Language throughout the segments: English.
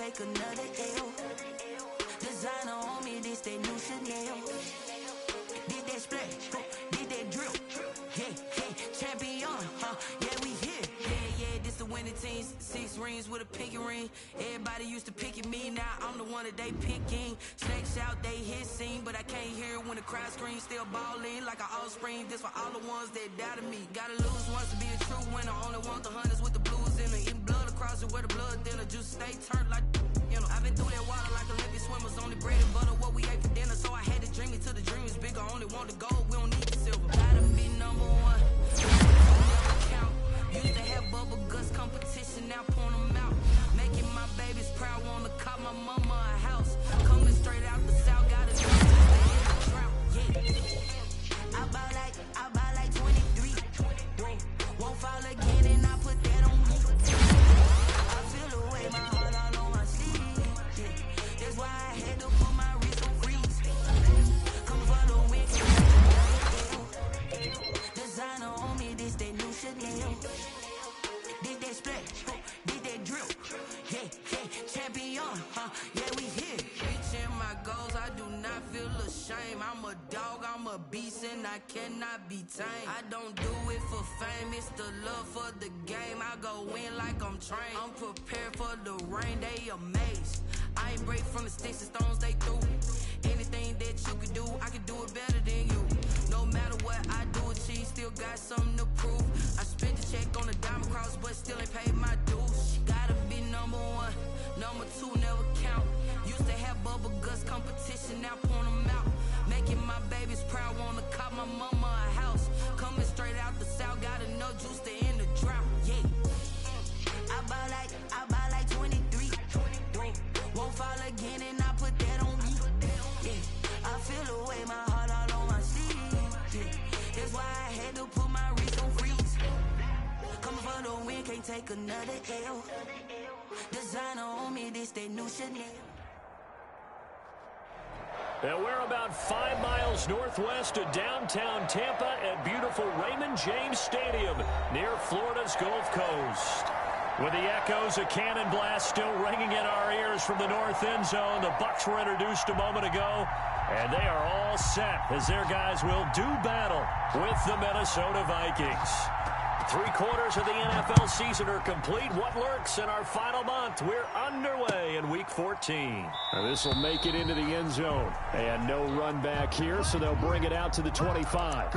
take another L. Designer on me, this that new Chanel. Did that splash, did that drill. Yeah, champion, yeah, we here. Yeah, this the winning team. 6 rings with a pinky ring. Everybody used to picking me, now I'm the one that they picking. Snakes out, they hit scene, but I can't hear it when the crowd screams. Still ballin' like an offspring. This for all the ones that doubted me. Gotta lose once to be a true winner. Only want the hunters with the blues in it. Eating blood across it where the blood thinner. Just stay turned like, you know. I've been through that water like Olympic swimmers. Only bread and butter what we ate for dinner. So I had to dream it till the dream is bigger. Only want the gold, we don't need the silver. Gotta be number one. Count. Used to have bubble guts competition, now point them out. Making my babies proud, wanna call my mama a house. Coming straight out the south, gotta do it. Drought, yeah. I buy like 23. Won't fall again, and I put that on me. I feel the way, my heart all on my sleeve. Yeah. That's why I had to put my wrist on freeze. Come for the win, designer on me, this that new Chanel. Did that splash, did that drill. Yeah, champion, yeah, we here. Reaching my goals, I do not feel ashamed. I'm a dog, I'm a beast, and I cannot be tamed. I don't do it for fame, it's the love for the game. I go in like I'm trained. I'm prepared for the rain, they amazed. I ain't break from the sticks and stones they threw. Anything that you could do, I could do it better than you. No matter what I do, achieve, still got something to prove. I spent the check on the diamond cross, but still ain't paid my dues. Gotta be number one, number two never count. Used to have bubble guts competition, now point them out. Making my babies proud, wanna call my mama a house. Coming straight out the south, got enough juice to end the drought. Yeah, I buy like 23. Won't fall again, and I put that on me. Yeah, I feel the way, my heart all on my sleeve. Yeah, that's why I had to put my wrist on freeze. Coming for the win, can't take another L. Designer on me, this that new Chanel. And we're about 5 miles northwest of downtown Tampa at beautiful Raymond James Stadium near Florida's Gulf Coast. With the echoes of cannon blast still ringing in our ears from the north end zone, the Bucs were introduced a moment ago, and they are all set as their guys will do battle with the Minnesota Vikings. 3/4 of the NFL season are complete. What lurks in our final month? We're underway in Week 14. This will make it into the end zone. And no run back here, so they'll bring it out to the 25.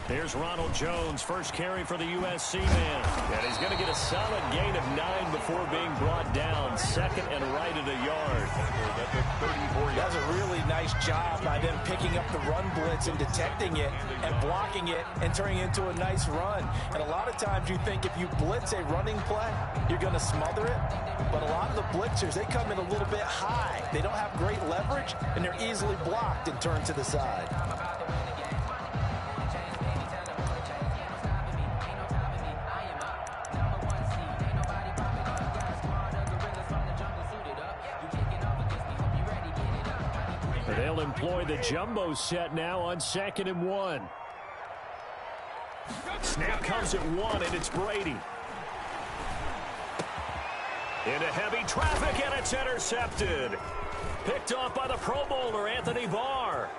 Here's Ronald Jones, first carry for the USC man. And he's going to get a solid gain of 9 before being brought down. Second and right at a yard. That's a really nice job by them picking up the run blitz and detecting it and blocking it and turning it into a nice run. And a lot of times you think if you blitz a running play, you're going to smother it. But a lot of the blitzers, they come in a little bit high. They don't have great leverage, and they're easily blocked and turned to the side. They'll employ the jumbo set now on 2nd and 1. Snap comes at 1, and it's Brady. Into heavy traffic, and it's intercepted. Picked off by the Pro Bowler, Anthony Barr.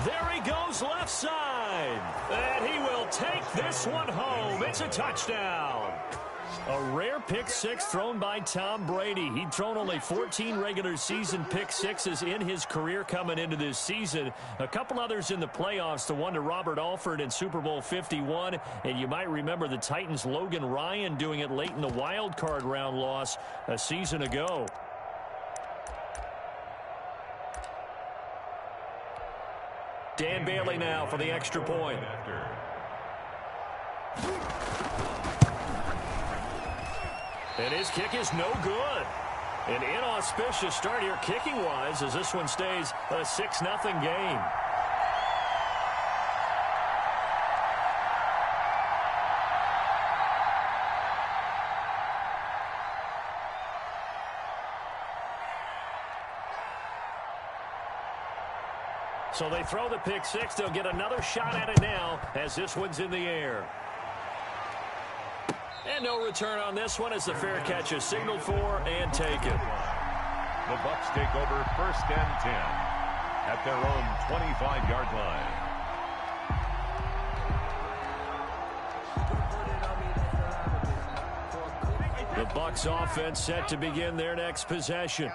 There he goes left side. And he will take this one home. It's a touchdown. A rare pick six thrown by Tom Brady. He'd thrown only 14 regular season pick sixes in his career coming into this season. A couple others in the playoffs, the one to Robert Alford in Super Bowl 51. And you might remember the Titans' Logan Ryan doing it late in the wild card round loss a season ago. Dan Bailey now for the extra point. And his kick is no good. An inauspicious start here kicking-wise as this one stays a 6-0 game. So they throw the pick six. They'll get another shot at it now as this one's in the air. And no return on this one as the fair catch is signaled for and taken. The Bucs take over 1st and 10 at their own 25-yard line. The Bucs offense set to begin their next possession.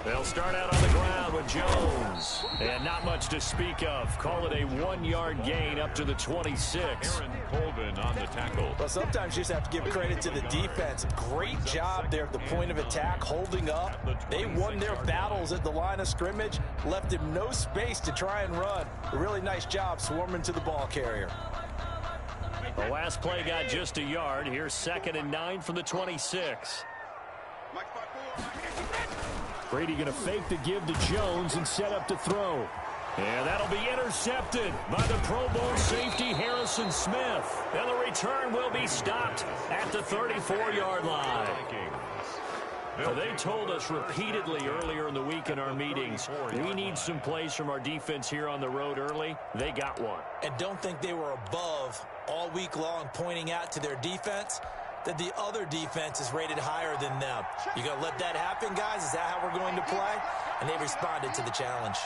They'll start out on the ground with Jones. And not much to speak of. Call it a 1-yard gain up to the 26. Aaron Colvin on the tackle. Well, sometimes you just have to give credit to the defense. Great job there at the point of attack, holding up. They won their battles at the line of scrimmage, left him no space to try and run. A really nice job swarming to the ball carrier. The last play got just a yard. Here's 2nd and 9 from the 26. Brady going to fake the give to Jones and set up to throw. And that'll be intercepted by the Pro Bowl safety Harrison Smith. And the return will be stopped at the 34-yard line. They told us repeatedly earlier in the week in our meetings, we need some plays from our defense here on the road early. They got one. And don't think they were above all week long pointing out to their defense that the other defense is rated higher than them. You gonna let that happen, guys? Is that how we're going to play? And they responded to the challenge.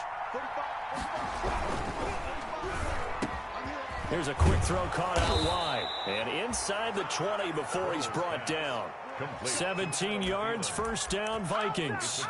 Here's a quick throw caught out wide. And inside the 20 before he's brought down. 17 yards, 1st down, Vikings.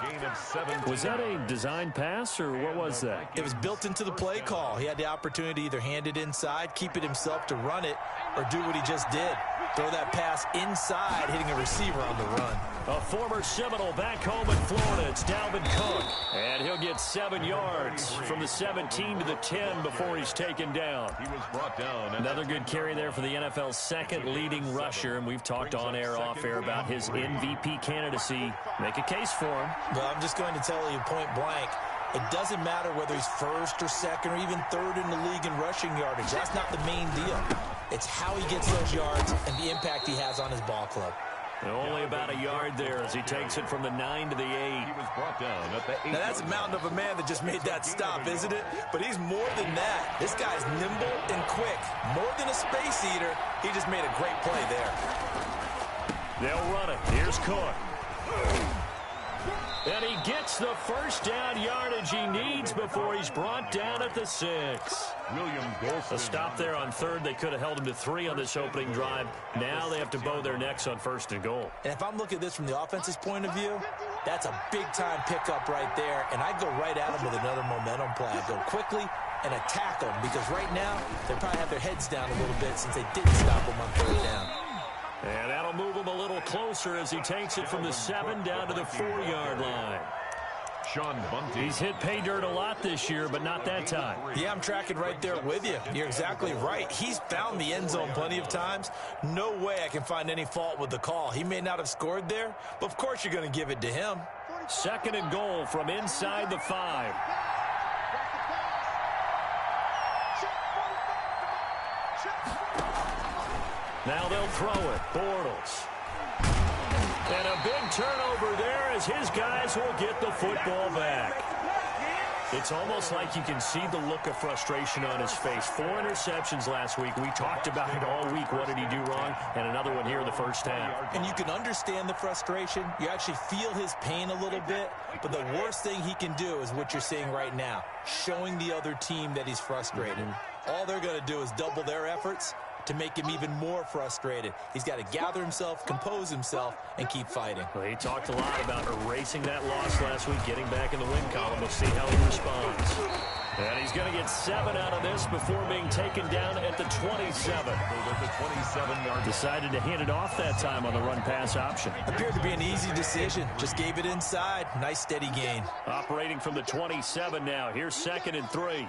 Was that a design pass, or what was that? It was built into the play call. He had the opportunity to either hand it inside, keep it himself to run it, or do what he just did. Throw that pass inside, hitting a receiver on the run. A former Seminole back home in Florida. It's Dalvin Cook. And he'll get 7 yards from the 17 to the 10 before he's taken down. He was brought down. Another good carry there for the NFL's 2nd leading rusher. And we've talked on air, off air about his MVP candidacy. Make a case for him. Well, I'm just going to tell you point blank. It doesn't matter whether he's 1st or 2nd or even 3rd in the league in rushing yardage. That's not the main deal. It's how he gets those yards and the impact he has on his ball club. And only about a yard there as he takes it from the 9 to the 8. He was brought down at the 8. Now that's a mountain of a man that just made that stop, isn't it? But he's more than that. This guy's nimble and quick. More than a space eater, he just made a great play there. They'll run it. Here's Cook. And he gets the 1st down yardage he needs before he's brought down at the 6. William Golson. A stop there on 3rd. They could have held him to 3 on this opening drive. Now they have to bow their necks on 1st and goal. And if I'm looking at this from the offense's point of view, that's a big-time pickup right there. And I'd go right at him with another momentum play. I'd go quickly and attack them because right now they probably have their heads down a little bit since they didn't stop him on 3rd down. And that'll move him a little closer as he takes it from the 7 down to the 4-yard line. Sean Bunty. He's hit pay dirt a lot this year, but not that time. Yeah, I'm tracking right there with you. You're exactly right. He's found the end zone plenty of times. No way I can find any fault with the call. He may not have scored there, but of course you're going to give it to him. 2nd and goal from inside the 5. Now they'll throw it. Bortles. And a big turnover there as his guys will get the football back. It's almost like you can see the look of frustration on his face. 4 interceptions last week. We talked about it all week. What did he do wrong? And another one here in the 1st half. And you can understand the frustration. You actually feel his pain a little bit. But the worst thing he can do is what you're seeing right now. Showing the other team that he's frustrated. All they're going to do is double their efforts to make him even more frustrated. He's got to gather himself, compose himself, and keep fighting. Well, he talked a lot about erasing that loss last week, getting back in the win column. We'll see how he responds. And he's going to get 7 out of this before being taken down at the 27. Decided to hand it off that time on the run-pass option. Appeared to be an easy decision. Just gave it inside. Nice steady gain. Operating from the 27 now. Here's 2nd and 3.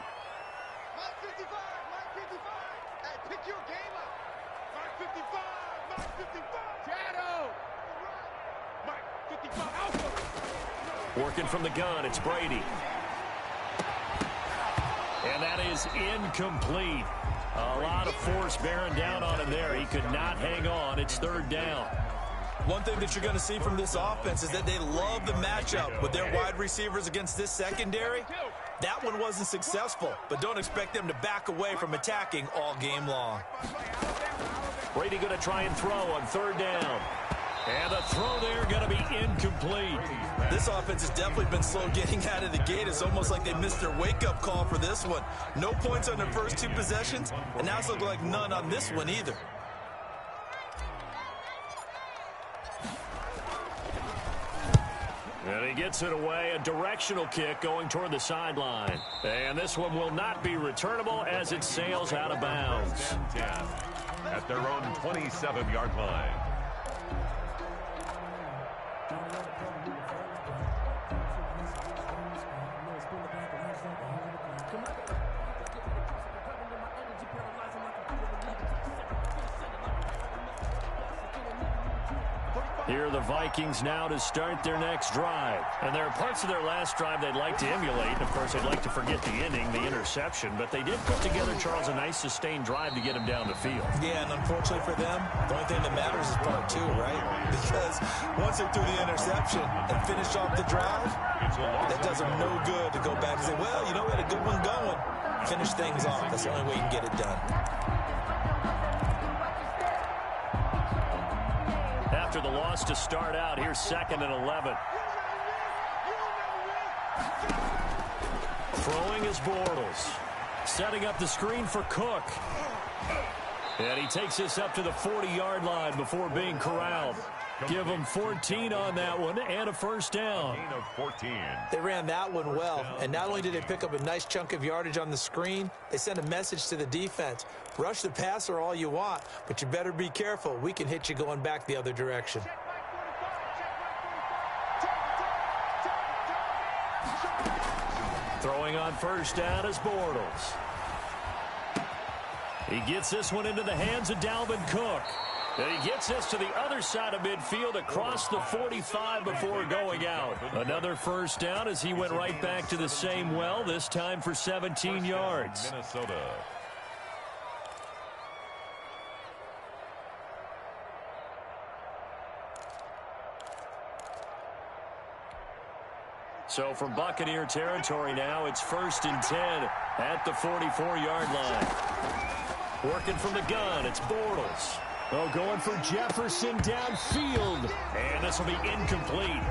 Working from the gun, it's Brady. And that is incomplete. A lot of force bearing down on him there. He could not hang on. It's 3rd down. One thing that you're going to see from this offense is that they love the matchup with their wide receivers against this secondary. That one wasn't successful, but don't expect them to back away from attacking all game long. Brady going to try and throw on 3rd down. And the throw there going to be incomplete. This offense has definitely been slow getting out of the gate. It's almost like they missed their wake-up call for this one. No points on their first 2 possessions, and now it's looking like none on this one either. And he gets it away, a directional kick going toward the sideline. And this one will not be returnable as it sails out of bounds. At their own 27-yard line. Here are the Vikings now to start their next drive. And there are parts of their last drive they'd like to emulate. And of course, they'd like to forget the ending, the interception. But they did put together, Charles, a nice sustained drive to get him down the field. Yeah, and unfortunately for them, the only thing that matters is part 2, right? Because once they threw the interception and finished off the drive, that does them no good to go back and say, well, you know, we had a good one going. Finish things off. That's the only way you can get it done. After the loss to start out, here's 2nd and 11. Throwing is Bortles. Setting up the screen for Cook. And he takes this up to the 40-yard line before being corralled. Give him 14 on that one and a 1st down. Gain of 14. They ran that one well, and not only did they pick up a nice chunk of yardage on the screen, they sent a message to the defense. Rush the passer all you want, but you better be careful. We can hit you going back the other direction. Throwing on 1st down is Bortles. He gets this one into the hands of Dalvin Cook. And he gets this to the other side of midfield across the 45 before going out. Another 1st down as he went right back to the same well, this time for 17 yards. Minnesota. So from Buccaneer territory now, it's 1st and 10 at the 44-yard line. Working from the gun, it's Bortles. Oh, going for Jefferson downfield. And this will be incomplete.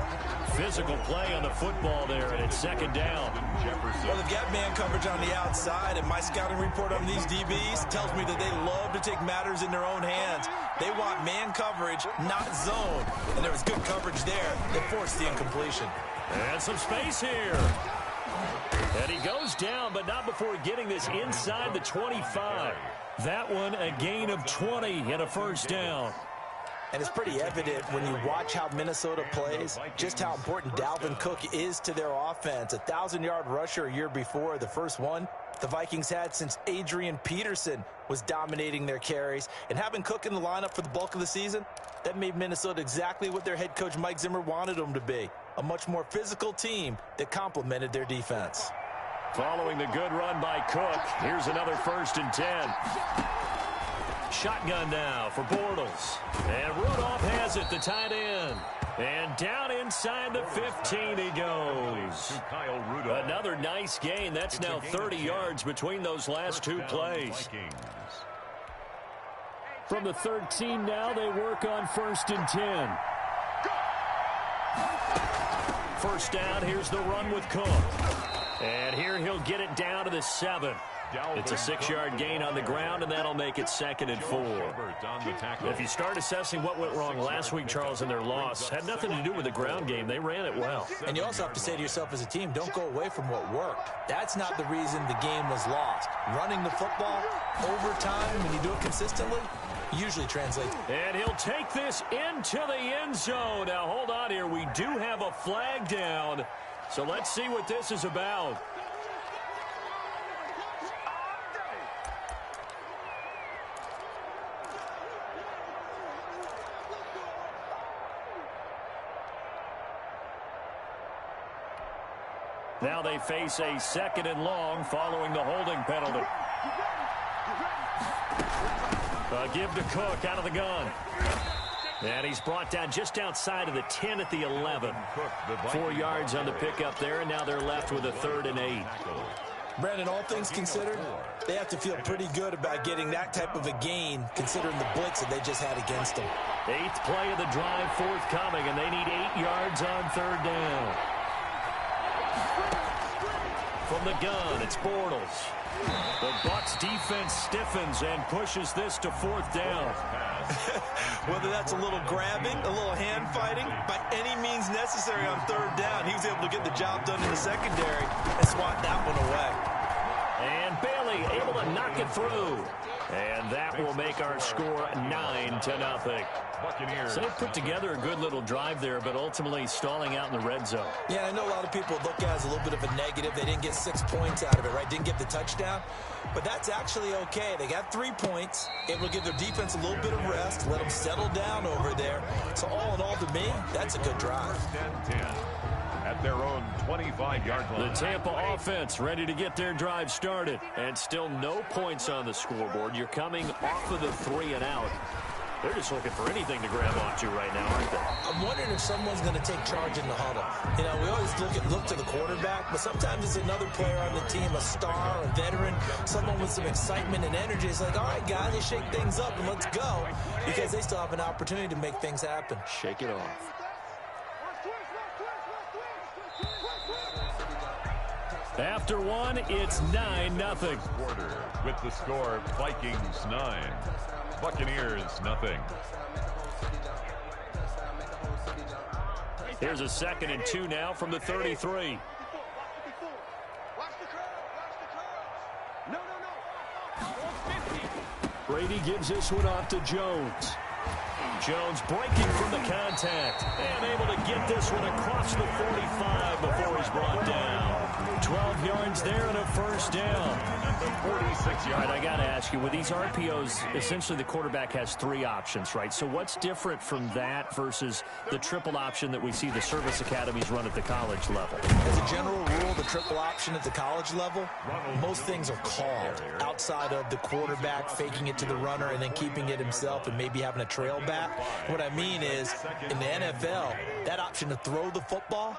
Physical play on the football there, and it's 2nd down. Jefferson. Well, they've got man coverage on the outside, and my scouting report on these DBs tells me that they love to take matters in their own hands. They want man coverage, not zone. And there was good coverage there that forced the incompletion. And some space here. And he goes down, but not before getting this inside the 25. That one a gain of 20 and a 1st down. And it's pretty evident when you watch how Minnesota plays, just how important Dalvin Cook is to their offense. A 1,000-yard rusher a year before, the first one the Vikings had since Adrian Peterson was dominating their carries. And having Cook in the lineup for the bulk of the season, that made Minnesota exactly what their head coach Mike Zimmer wanted them to be. A much more physical team that complemented their defense. Following the good run by Cook, here's another 1st and 10. Shotgun now for Bortles. And Rudolph has it, the tight end. And down inside the 15 he goes. Kyle Rudolph. Another nice gain. That's now 30 yards between those last 2 plays. From the 13 now, they work on 1st and 10. 1st down, here's the run with Cook. And here he'll get it down to the 7. It's a 6-yard gain on the ground, and that'll make it 2nd and 4. If you start assessing what went wrong last week, Charles, in their loss, had nothing to do with the ground game. They ran it well. And you also have to say to yourself as a team, don't go away from what worked. That's not the reason the game was lost. Running the football, overtime, when you do it consistently, usually translates. And he'll take this into the end zone. Now, hold on here. We do have a flag down. So let's see what this is about. Now they face a 2nd and long following the holding penalty. Give to Cook out of the gun. And he's brought down just outside of the 10 at the 11. 4 yards on the pickup there, and now they're left with a 3rd and 8. Brandon, all things considered, they have to feel pretty good about getting that type of a gain, considering the blitz that they just had against them. 8th play of the drive forthcoming, and they need 8 yards on 3rd down. From the gun, it's Bortles. The Bucs defense stiffens and pushes this to 4th down. Whether that's a little grabbing, a little hand fighting, by any means necessary on 3rd down, he was able to get the job done in the secondary and swat that one away. And Bailey able to knock it through. And that will make our score 9-0. So they put together a good little drive there, but ultimately stalling out in the red zone. Yeah, I know a lot of people look at it as a little bit of a negative. They didn't get 6 points out of it, right? Didn't get the touchdown. But that's actually okay. They got 3 points. Able to give their defense a little bit of rest, let them settle down over there. So all in all, to me, that's a good drive. At their own 25-yard line. The Tampa offense ready to get their drive started. And still no points on the scoreboard. You're coming off of the 3 and out. They're just looking for anything to grab onto right now, aren't they? I'm wondering if someone's going to take charge in the huddle. You know, we always look to the quarterback, but sometimes it's another player on the team, a star, a veteran, someone with some excitement and energy. It's like, all right, guys, let's shake things up and let's go, because they still have an opportunity to make things happen. Shake it off. After 1, it's 9-0. Quarter with the score, Vikings 9, Buccaneers 0. Here's a 2nd and 2 now from the 33. Brady gives this one off to Jones. Jones breaking from the contact and able to get this one across the 45 before he's brought down. 12 yards there and a 1st down. 46 yards. All right, I got to ask you, with these RPOs, essentially the quarterback has 3 options, right? So what's different from that versus the triple option that we see the service academies run at the college level? As a general rule, the triple option at the college level, most things are called outside of the quarterback faking it to the runner and then keeping it himself and maybe having a trail back. What I mean is, in the NFL, that option to throw the football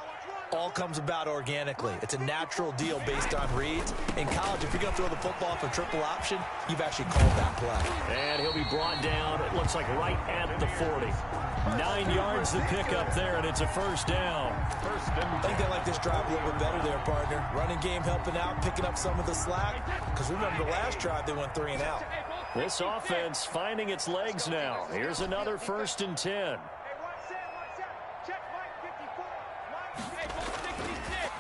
all comes about organically. It's a natural deal based on reads. In college, if you're going to throw the football for triple option, you've actually called that play. And he'll be brought down, it looks like right at the 40. 9 yards to pick up there, and it's a 1st down. I think they like this drive a little bit better there, partner. Running game helping out, picking up some of the slack. Because remember, the last drive, they went 3 and out. This offense finding its legs now. Here's another 1st and 10.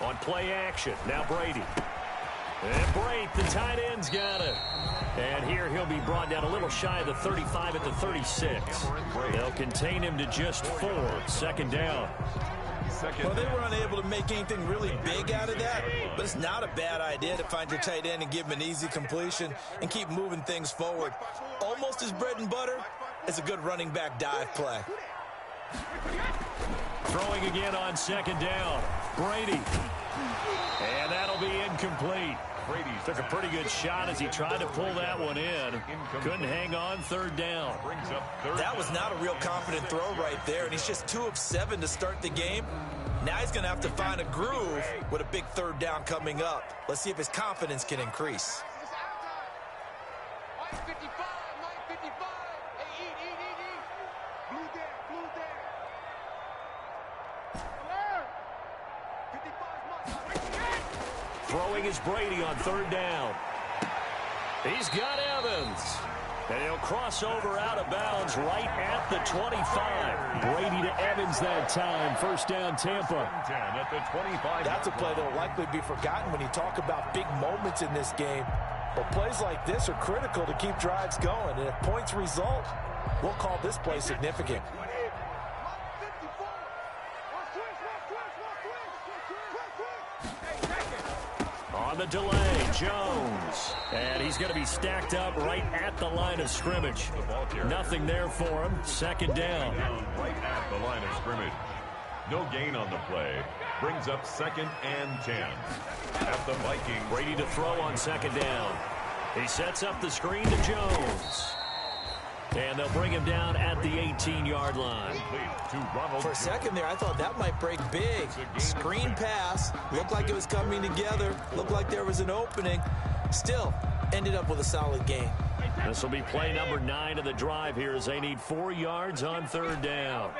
On play action, now Brady. And Brate, the tight end's got it. And here he'll be brought down a little shy of the 35 at the 36. They'll contain him to just 4. 2nd down. Well, they were unable to make anything really big out of that, but it's not a bad idea to find your tight end and give him an easy completion and keep moving things forward. Almost as bread and butter as a good running back dive play. Throwing again on 2nd down. Brady. And that'll be incomplete. Brady took a pretty good shot as he tried to pull that one in. Couldn't hang on 3rd down. That was not a real confident throw right there, and he's just 2 of 7 to start the game. Now he's going to have to find a groove with a big 3rd down coming up. Let's see if his confidence can increase. Throwing is Brady on 3rd down. He's got Evans. And he'll cross over out of bounds right at the 25. Brady to Evans that time. First down, Tampa. 10 at the 25. That's a play that will likely be forgotten when you talk about big moments in this game. But plays like this are critical to keep drives going. And if points result, we'll call this play significant. On the delay, Jones. And he's going to be stacked up right at the line of scrimmage. Nothing there for him. Second down. Right at the line of scrimmage. No gain on the play. Brings up 2nd and 10. At the Vikings. Brady to throw on second down. He sets up the screen to Jones. And they'll bring him down at the 18-yard line. For a second there, I thought that might break big. Screen pass. Looked like it was coming together. Looked like there was an opening. Still, ended up with a solid game. This will be play number 9 of the drive here as they need 4 yards on third down.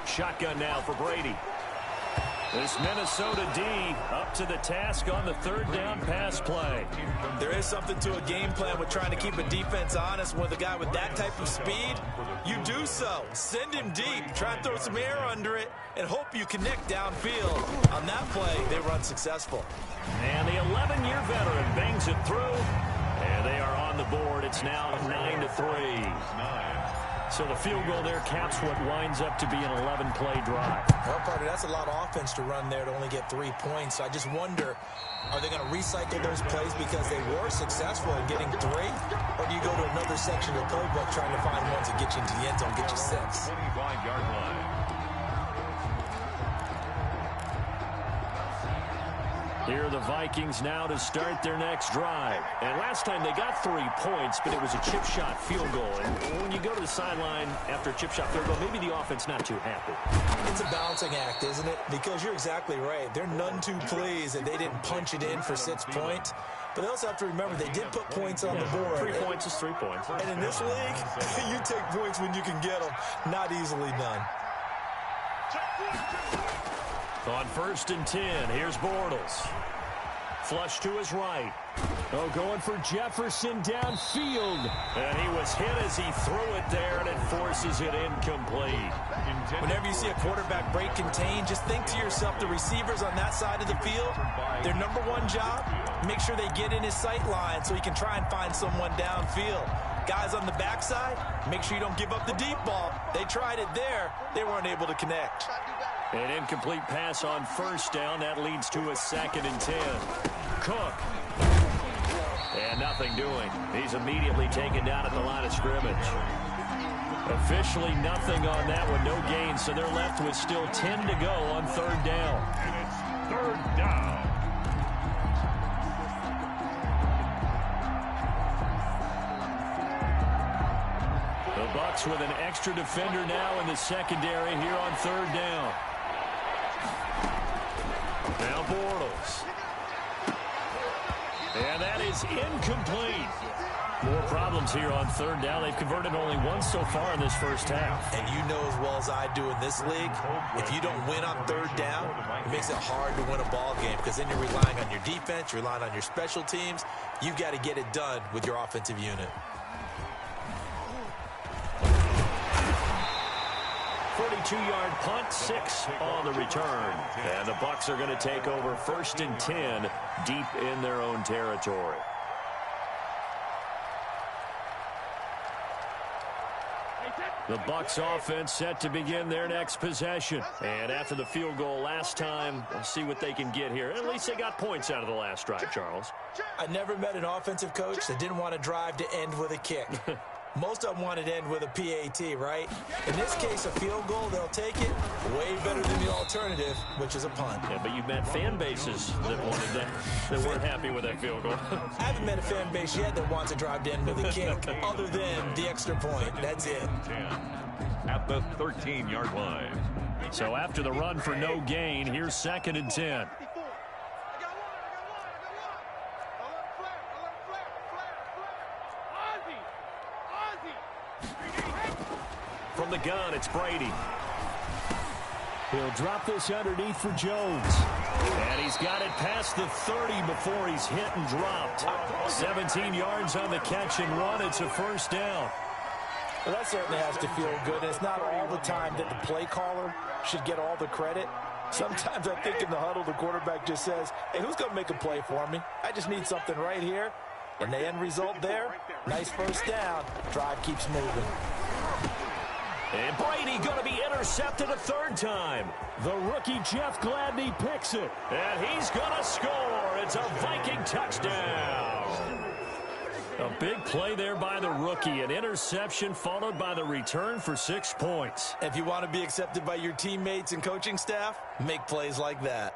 Shotgun now for Brady. This Minnesota D up to the task on the third down pass play. There is something to a game plan with trying to keep a defense honest. With a guy with that type of speed, you do so. Send him deep. Try and throw some air under it and hope you connect downfield. On that play, they were unsuccessful. And the 11-year veteran bangs it through. And they are on the board. It's now 9-3. So the field goal there caps what winds up to be an 11-play drive. Well, partner, that's a lot of offense to run there to only get 3 points. So I just wonder, are they going to recycle those plays because they were successful in getting 3? Or do you go to another section of the playbook trying to find ones that get you into the end zone, get you 6? 25-yard line. Here are the Vikings now to start their next drive. And last time they got 3 points, but it was a chip shot field goal. And when you go to the sideline after a chip shot field goal, maybe the offense not too happy. It's a balancing act, isn't it? Because you're exactly right. They're none too pleased that they didn't punch it in for 6 points. But they also have to remember they did put points on the board. 3 points is 3 points. And in this league, you take points when you can get them. Not easily done. On 1st and 10, here's Bortles. Flush to his right. Oh, going for Jefferson downfield. And he was hit as he threw it there, and it forces it incomplete. Whenever you see a quarterback break contain, just think to yourself, the receivers on that side of the field, their number 1 job, make sure they get in his sight line so he can try and find someone downfield. Guys on the backside, make sure you don't give up the deep ball. They tried it there. They weren't able to connect. An incomplete pass on 1st down. That leads to a 2nd and 10. Cook. And nothing doing. He's immediately taken down at the line of scrimmage. Officially nothing on that one. No gain. So they're left with still 10 to go on 3rd down. And it's 3rd down. The Bucs with an extra defender now in the secondary here on 3rd down. Now Bortles. And that is incomplete. More problems here on 3rd down. They've converted only once so far in this first half. And you know as well as I do in this league, if you don't win on 3rd down, it makes it hard to win a ball game because then you're relying on your defense, you're relying on your special teams. You've got to get it done with your offensive unit. 42-yard punt, 6 on the return. And the Bucs are going to take over 1st and 10 deep in their own territory. The Bucs offense set to begin their next possession. And after the field goal last time, we'll see what they can get here. At least they got points out of the last drive, Charles. I never met an offensive coach that didn't want to drive to end with a kick. Most of them wanted to end with a PAT, right? In this case, a field goal, they'll take it. Way better than the alternative, which is a punt. Yeah, but you've met fan bases that wanted that, that weren't happy with that field goal. I haven't met a fan base yet that wants to drive to end with a kick, other than the extra point. That's it. 10 at the 13-yard line. So after the run for no gain, here's 2nd and 10. From the gun, it's Brady. He'll drop this underneath for Jones. And he's got it past the 30 before he's hit and dropped. 17 yards on the catch and run. It's a first down. Well, that certainly has to feel good. It's not all the time that the play caller should get all the credit. Sometimes I think in the huddle, the quarterback just says, hey, who's going to make a play for me? I just need something right here. And the end result there, nice first down. Drive keeps moving. And Brady going to be intercepted a third time. The rookie Jeff Gladney picks it. And he's going to score. It's a Viking touchdown. A big play there by the rookie. An interception followed by the return for 6 points. If you want to be accepted by your teammates and coaching staff, make plays like that.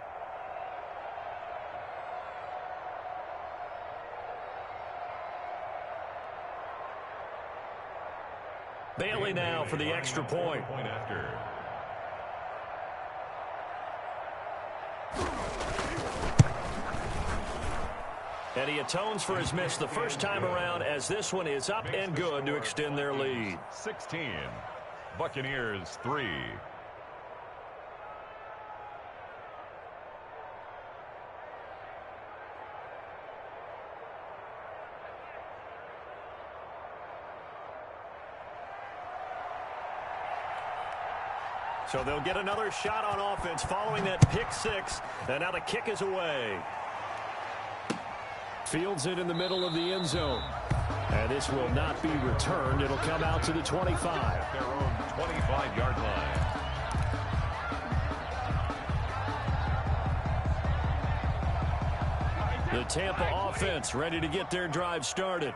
Bailey now for the extra point. And he atones for his miss the first time around, as this one is up and good to extend their lead. 16. Buccaneers 3. So they'll get another shot on offense following that pick six. And now the kick is away. Fields it in the middle of the end zone. And this will not be returned. It'll come out to the 25. Their own 25-yard line. The Tampa offense ready to get their drive started.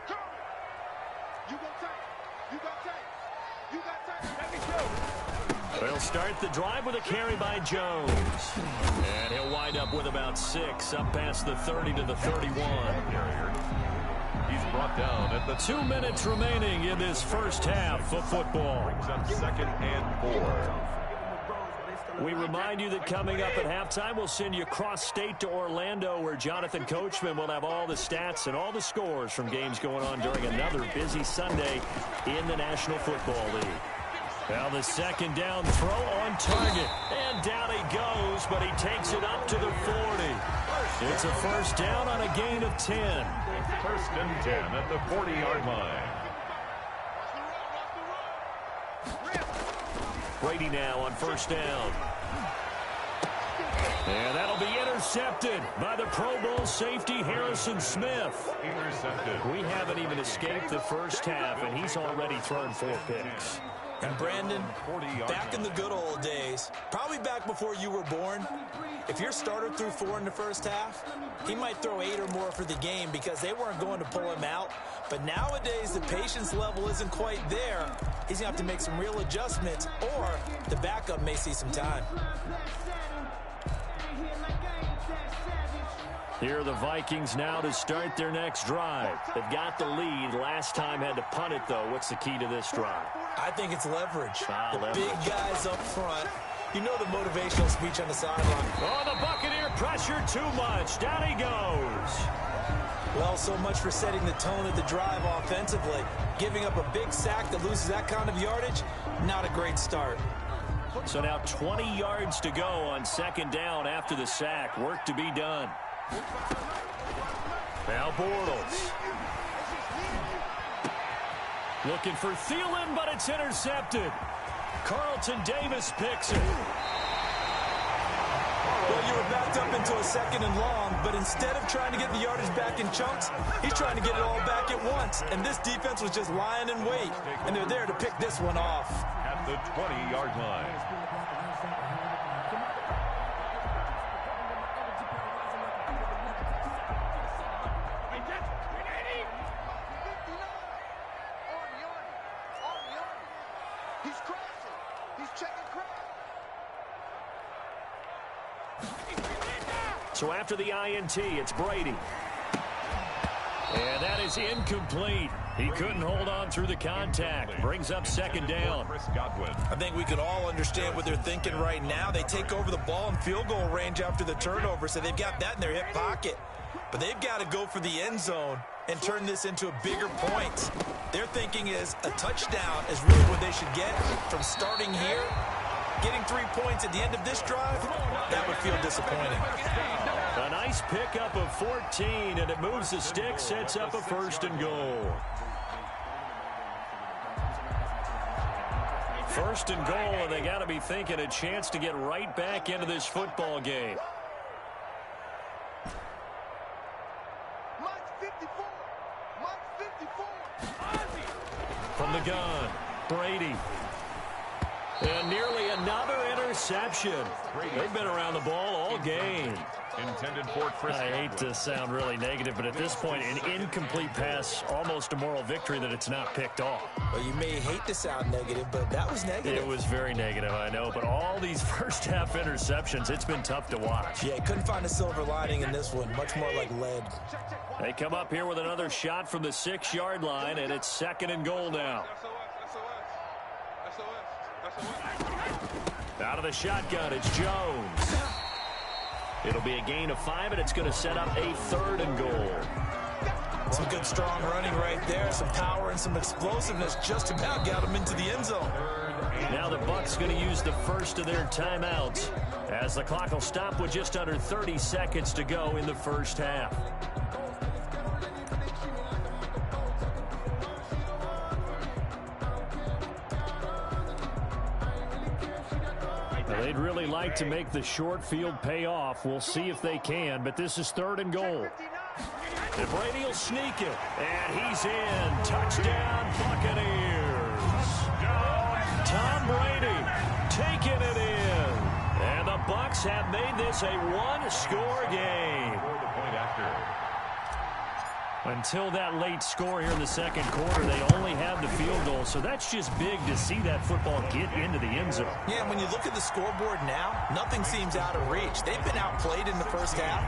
They'll start the drive with a carry by Jones. And he'll wind up with about 6, up past the 30 to the 31. He's brought down at the 2 minutes remaining in this first half of football. Brings up 2nd and 4. We remind you that coming up at halftime, we'll send you cross-state to Orlando, where Jonathan Coachman will have all the stats and all the scores from games going on during another busy Sunday in the National Football League. Now the second down throw on target. And down he goes, but he takes it up to the 40. It's a first down on a gain of 10. 1st and 10 at the 40-yard line. Brady now on first down. And that'll be intercepted by the Pro Bowl safety Harrison Smith. Intercepted. We haven't even escaped the first half, and he's already thrown 4 picks. And Brandon, back in the good old days, probably back before you were born, if your starter threw 4 in the first half, he might throw 8 or more for the game because they weren't going to pull him out. But nowadays, the patience level isn't quite there. He's going to have to make some real adjustments, or the backup may see some time. Here are the Vikings now to start their next drive. They've got the lead. Last time had to punt it, though. What's the key to this drive? I think it's leverage. Leverage. Big guys up front. You know the motivational speech on the sideline. Oh, the Buccaneer pressure too much. Down he goes. Well, so much for setting the tone of the drive offensively. Giving up a big sack that loses that kind of yardage, not a great start. So now 20 yards to go on second down after the sack. Work to be done. Now Bortles. Looking for Thielen, but it's intercepted. Carlton Davis picks it. Well, you were backed up into a 2nd and long, but instead of trying to get the yardage back in chunks, he's trying to get it all back at once. And this defense was just lying in wait, and they're there to pick this one off. At the 20-yard line. So after the INT, it's Brady. And that is incomplete. He couldn't hold on through the contact. Brings up second down. I think we could all understand what they're thinking right now. They take over the ball in field goal range after the turnover, so they've got that in their hip pocket. But they've got to go for the end zone and turn this into a bigger point. Their thinking is a touchdown is really what they should get from starting here Getting 3 points at the end of this drive, that would feel disappointing. A nice pickup of 14, and it moves the stick, sets up a 1st and goal. 1st and goal, and they got to be thinking a chance to get right back into this football game. From the gun, Brady. And nearly another interception. They've been around the ball all game. Intended for Chris. I hate to sound really negative, but at this point, an incomplete pass, almost a moral victory that it's not picked off. Well, you may hate to sound negative, but that was negative. It was very negative, I know, but all these first-half interceptions, it's been tough to watch. Yeah, couldn't find a silver lining in this one. Much more like lead. They come up here with another shot from the 6-yard line, and it's 2nd and goal now. Out of the shotgun, it's Jones. It'll be a gain of 5, and it's going to set up a 3rd and goal. Some good, strong running right there. Some power and some explosiveness just about got him into the end zone. Now the Bucs going to use the first of their timeouts as the clock will stop with just under 30 seconds to go in the first half. They'd really like to make the short field pay off. We'll see if they can, but this is 3rd and goal. And Brady will sneak it, and he's in. Touchdown, Buccaneers. Tom Brady taking it in. And the Bucs have made this a one-score game. Until that late score here in the second quarter, they only have the field goal, so that's just big to see that football get into the end zone. Yeah, when you look at the scoreboard now, nothing seems out of reach. They've been outplayed in the first half,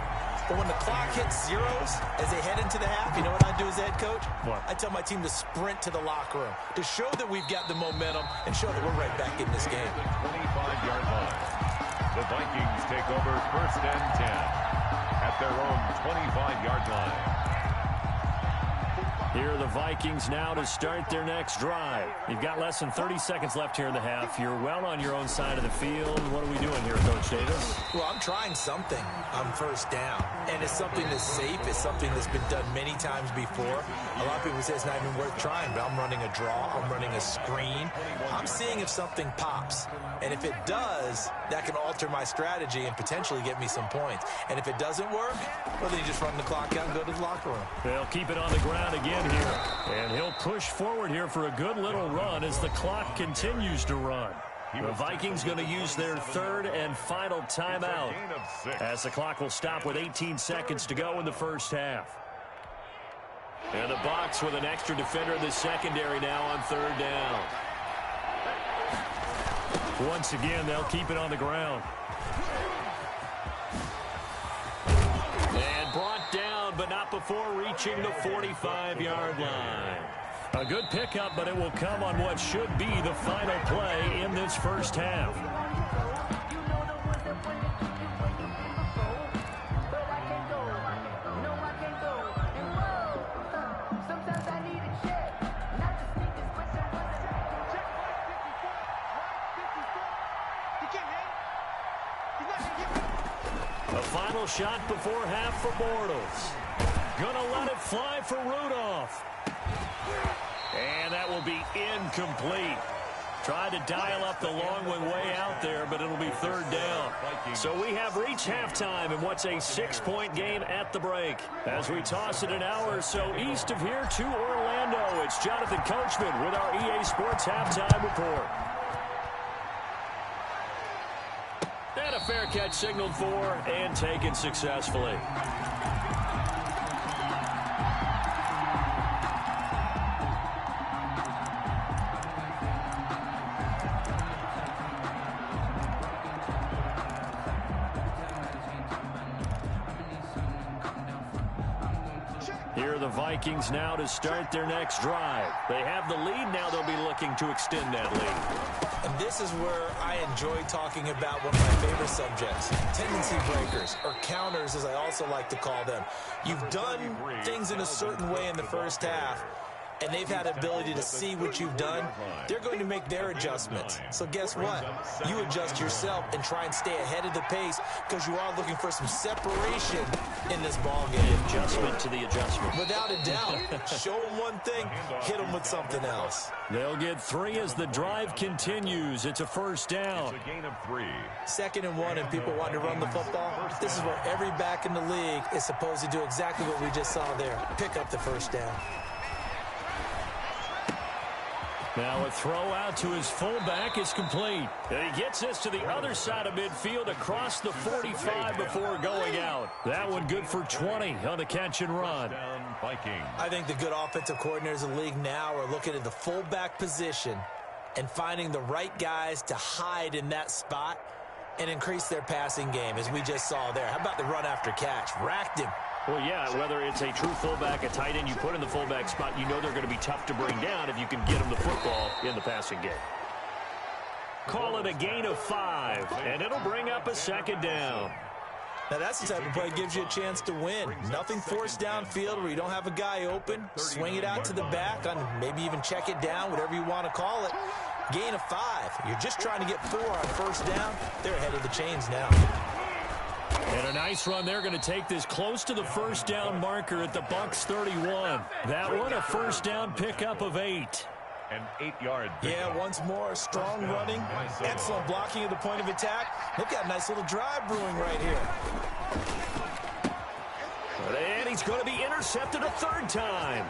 but when the clock hits zeros as they head into the half, you know what I do as head coach? What? I tell my team to sprint to the locker room to show that we've got the momentum and show that we're right back in this game. 25-yard line. The Vikings take over 1st and 10 at their own 25-yard line. Here are the Vikings now to start their next drive. You've got less than 30 seconds left here in the half. You're well on your own side of the field. What are we doing here, Coach Davis? Well, I'm trying something on 1st down, and it's something that's safe. It's something that's been done many times before. A lot of people say it's not even worth trying, but I'm running a draw. I'm running a screen. I'm seeing if something pops, and if it does, that can alter my strategy and potentially get me some points. And if it doesn't work, well, then you just run the clock out and go to the locker room. They'll keep it on the ground again here, and he'll push forward here for a good little run as the clock continues to run. The Vikings going to use their 3rd and final timeout as the clock will stop with 18 seconds to go in the first half. And the Bucs with an extra defender in the secondary now on 3rd down. Once again, they'll keep it on the ground. And brought down, but not before reaching the 45-yard line. A good pickup, but it will come on what should be the final play in this first half. A final shot before half for Bortles. Gonna let it fly for Rudolph. And that will be incomplete. Tried to dial up the long one way out there, but it'll be 3rd down. So we have reached halftime in what's a 6-point game at the break. As we toss it an hour or so east of here to Orlando, it's Jonathan Coachman with our EA Sports Halftime Report. And a fair catch signaled for and taken successfully. Here are the Vikings now to start their next drive. They have the lead. Now they'll be looking to extend that lead. And this is where I enjoy talking about one of my favorite subjects, tendency breakers, or counters as I also like to call them. You've done things in a certain way in the first half, and they've had the ability to see what you've done, they're going to make their adjustments. So guess what? You adjust yourself and try and stay ahead of the pace because you are looking for some separation in this ball game. Adjustment to the adjustment. Without a doubt. Show them one thing, hit them with something else. They'll get 3 as the drive continues. It's a first down. It's a gain of 3. 2nd and 1, and people want to run the football. This is where every back in the league is supposed to do exactly what we just saw there. Pick up the first down. Now a throw out to his fullback is complete. And he gets this to the other side of midfield across the 45 before going out. That one good for 20 on the catch and run. I think the good offensive coordinators in the league now are looking at the fullback position and finding the right guys to hide in that spot and increase their passing game, as we just saw there. How about the run after catch? Racked him. Well, yeah, whether it's a true fullback, a tight end you put in the fullback spot, you know they're going to be tough to bring down if you can get them the football in the passing game. Call it a gain of 5, and it'll bring up a 2nd down. Now, that's the type of play that gives you a chance to win. Nothing forced downfield where you don't have a guy open. Swing it out to the back, on maybe even check it down, whatever you want to call it. Gain of 5. You're just trying to get 4 on first down. They're ahead of the chains now. And a nice run. They're going to take this close to the first down marker at the Bucs 31. That one, a first down pickup of 8. An 8-yard pickup. Yeah, once more, strong running. Excellent blocking at the point of attack. They've got a nice little drive brewing right here. And he's going to be intercepted a 3rd time.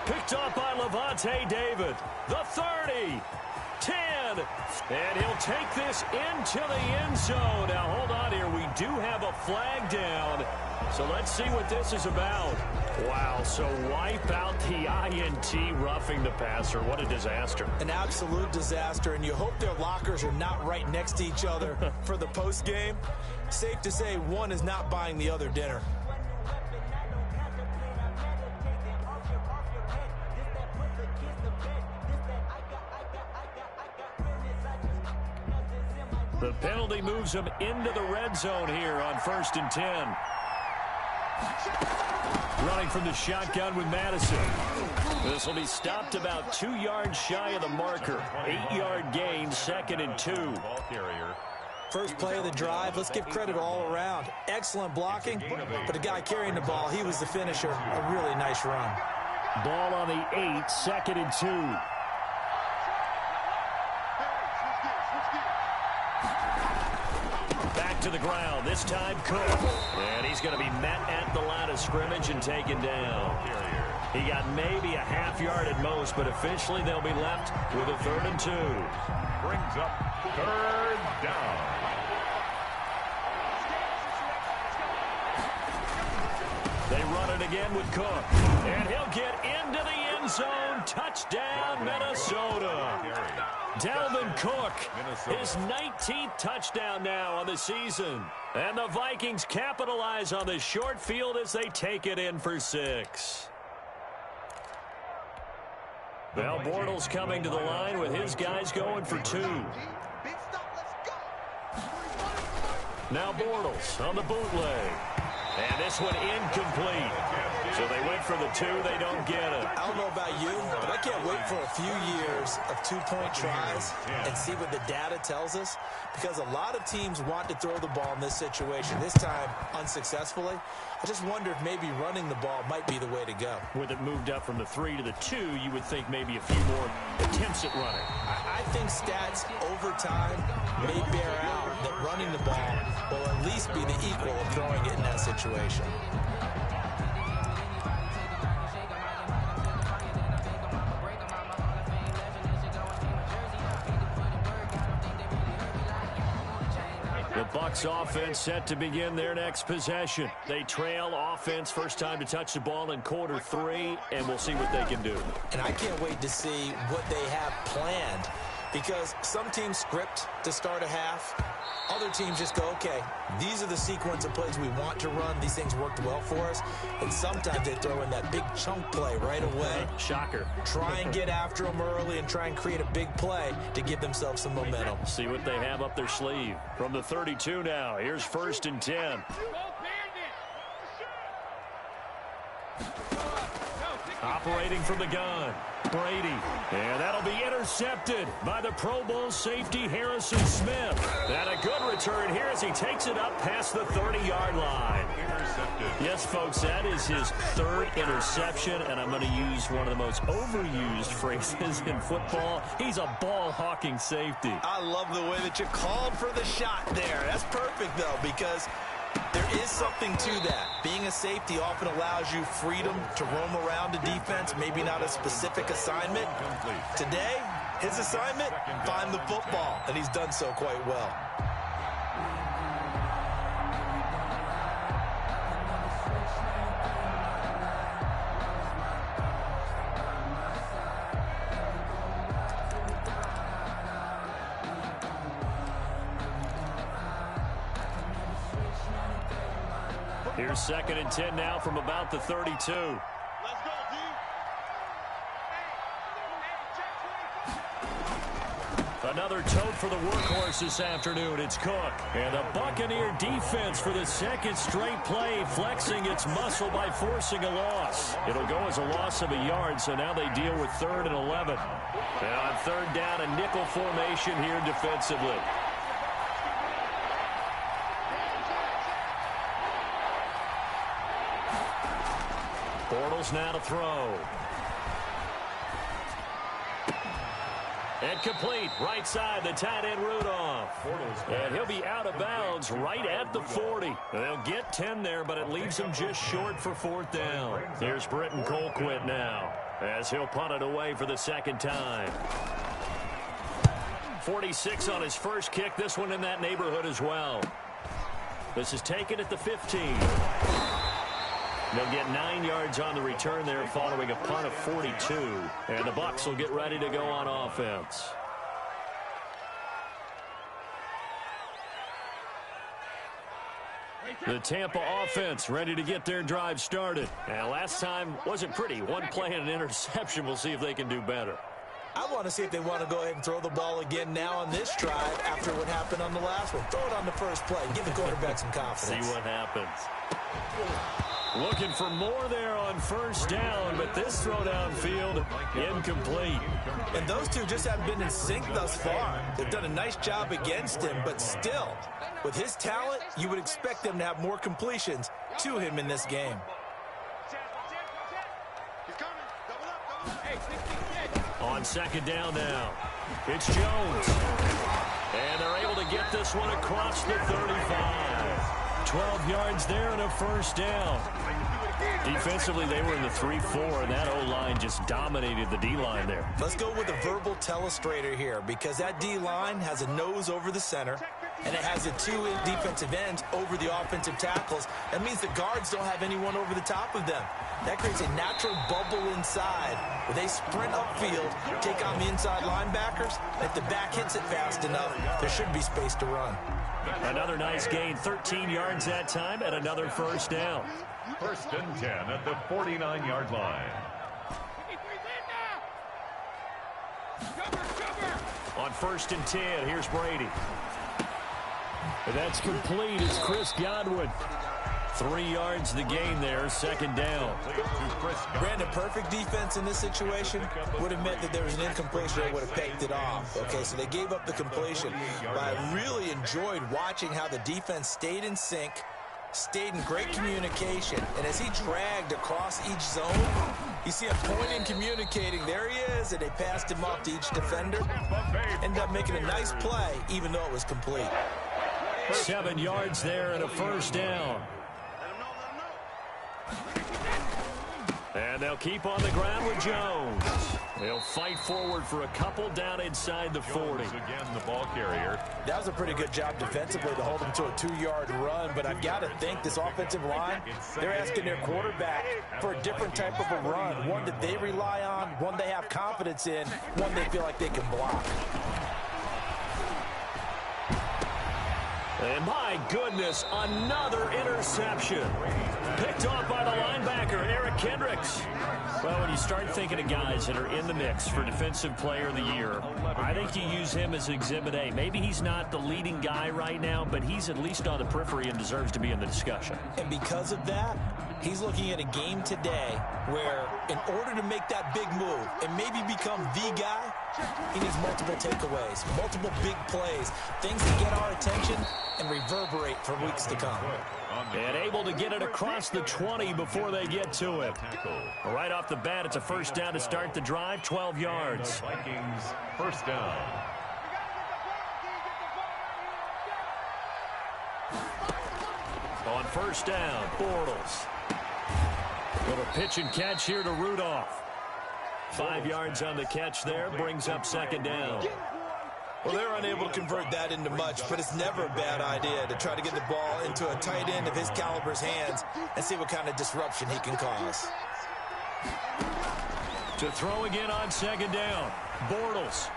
Picked off by Levante David. The 30. 10, and he'll take this into the end zone. Now, hold on here. We do have a flag down, so let's see what this is about. Wow, so wipe out the INT, roughing the passer. What a disaster. An absolute disaster, and you hope their lockers are not right next to each other for the post game. Safe to say one is not buying the other dinner. The penalty moves him into the red zone here on 1st and 10. Running from the shotgun with Madison. This will be stopped about 2 yards shy of the marker. 8-yard gain, 2nd and 2. First play of the drive, let's give credit all around. Excellent blocking, but the guy carrying the ball, he was the finisher. A really nice run. Ball on the 8, 2nd and 2. To the ground, this time Cook. And he's going to be met at the line of scrimmage and taken down. He got maybe a half yard at most, but officially they'll be left with a 3rd and 2. Brings up 3rd down. They run it again with Cook. And he'll get into the end zone. Touchdown, Minnesota. Dalvin Cook, his 19th touchdown now on the season. And the Vikings capitalize on the short field as they take it in for 6. Now Bortles coming to the line with his guys going for 2. Now Bortles on the bootleg. And this one incomplete. So they went for the 2. They don't get it. I don't know about you, but I can't wait for a few years of 2-point tries and see what the data tells us, because a lot of teams want to throw the ball in this situation, this time unsuccessfully. I just wonder if maybe running the ball might be the way to go. With it moved up from the 3 to the 2, you would think maybe a few more attempts at running. I think stats over time may bear out that running the ball will at least be the equal of throwing it in that situation. The Bucs offense set to begin their next possession. They trail offense, first time to touch the ball in quarter 3, and we'll see what they can do. And I can't wait to see what they have planned, because some teams script to start a half. Other teams just go, okay, these are the sequence of plays we want to run. These things worked well for us. And sometimes they throw in that big chunk play right away. Shocker. Try and get after them early and try and create a big play to give themselves some momentum. See what they have up their sleeve. From the 32 now, here's 1st and 10. operating from the gun. Brady. And that'll be intercepted by the Pro Bowl safety Harrison Smith. And a good return here as he takes it up past the 30-yard line. Intercepted. Yes, folks, that is his third interception, and I'm going to use one of the most overused phrases in football. He's a ball-hawking safety. I love the way that you called for the shot there. That's perfect, though, because there is something to that. Being a safety often allows you freedom to roam around a defense, maybe not a specific assignment. Today, his assignment, find the football, and he's done so quite well. Here's 2nd and 10 now from about the 32. Let's go, D. Another tote for the workhorse this afternoon. It's Cook. And a Buccaneer defense for the second straight play, flexing its muscle by forcing a loss. It'll go as a loss of a yard, so now they deal with 3rd and 11. And on 3rd down, a nickel formation here defensively. Bortles now to throw. And complete. Right side, the tight end Rudolph. And he'll be out of bounds right at the 40. They'll get 10 there, but it leaves them just short for 4th down. Here's Britton Colquitt now, as he'll punt it away for the 2nd time. 46 on his first kick. This one in that neighborhood as well. This is taken at the 15. They'll get 9 yards on the return there following a punt of 42. And the Bucs will get ready to go on offense. The Tampa offense ready to get their drive started. And last time wasn't pretty. One play and an interception. We'll see if they can do better. I want to see if they want to go ahead and throw the ball again now on this drive after what happened on the last one. Throw it on the first play. Give the quarterback some confidence. See what happens. Looking for more there on 1st down, but this throw downfield incomplete. And those two just haven't been in sync thus far. They've done a nice job against him, but still, with his talent, you would expect them to have more completions to him in this game. On 2nd down now, it's Jones. And they're able to get this one across the 35. 12 yards there and a 1st down. Defensively, they were in the 3-4, and that O-line just dominated the D-line there. Let's go with a verbal telestrator here, because that D-line has a nose over the center, and it has the 2 defensive ends over the offensive tackles. That means the guards don't have anyone over the top of them. That creates a natural bubble inside where they sprint upfield, take on the inside linebackers. If the back hits it fast enough, there should be space to run. Another nice gain, 13 yards that time, and another 1st down. 1st and 10 at the 49-yard line. On 1st and 10, here's Brady. And that's complete. It's Chris Godwin. 3 yards the gain there, 2nd down. Brandon, perfect defense in this situation would have meant that there was an incompletion that would have picked it off. Okay, so they gave up the completion. But I really enjoyed watching how the defense stayed in sync, stayed in great communication. And as he dragged across each zone, you see him pointing, communicating. There he is, and they passed him off to each defender. Ended up making a nice play, even though it was complete. 7 yards there and a 1st down. And they'll keep on the ground with Jones. They'll fight forward for a couple down inside the 40. Again, the ball carrier. That was a pretty good job defensively to hold him to a 2-yard run, but I've got to think this offensive line, they're asking their quarterback for a different type of a run, one that they rely on, one they have confidence in, one they feel like they can block. And my goodness, another interception. Picked off by the linebacker, Eric Kendricks. Well, when you start thinking of guys that are in the mix for Defensive Player of the Year, I think you use him as Exhibit A. Maybe he's not the leading guy right now, but he's at least on the periphery and deserves to be in the discussion. And because of that, he's looking at a game today where in order to make that big move and maybe become the guy, he needs multiple takeaways, multiple big plays, things that get our attention and reverberate for weeks to come. And able to get it across the 20 before they get to it. Right off the bat, it's a first down to start the drive, 12 yards. Vikings first down. On first down, Bortles. Little pitch and catch here to Rudolph. 5 yards on the catch there, brings up second down. Well, they're unable to convert that into much, but it's never a bad idea to try to get the ball into a tight end of his caliber's hands and see what kind of disruption he can cause. To throw again on second down, Bortles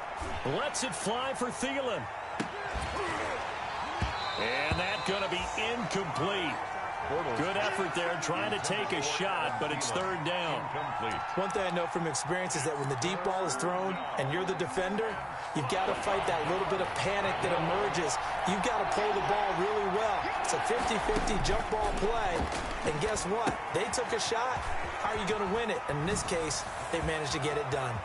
lets it fly for Thielen. And that's going to be incomplete. Good effort there, trying to take a shot, but it's third down. One thing I know from experience is that when the deep ball is thrown and you're the defender, you've got to fight that little bit of panic that emerges. You've got to play the ball really well. It's a 50-50 jump ball play, and guess what? They took a shot. How are you going to win it? And in this case, they managed to get it done.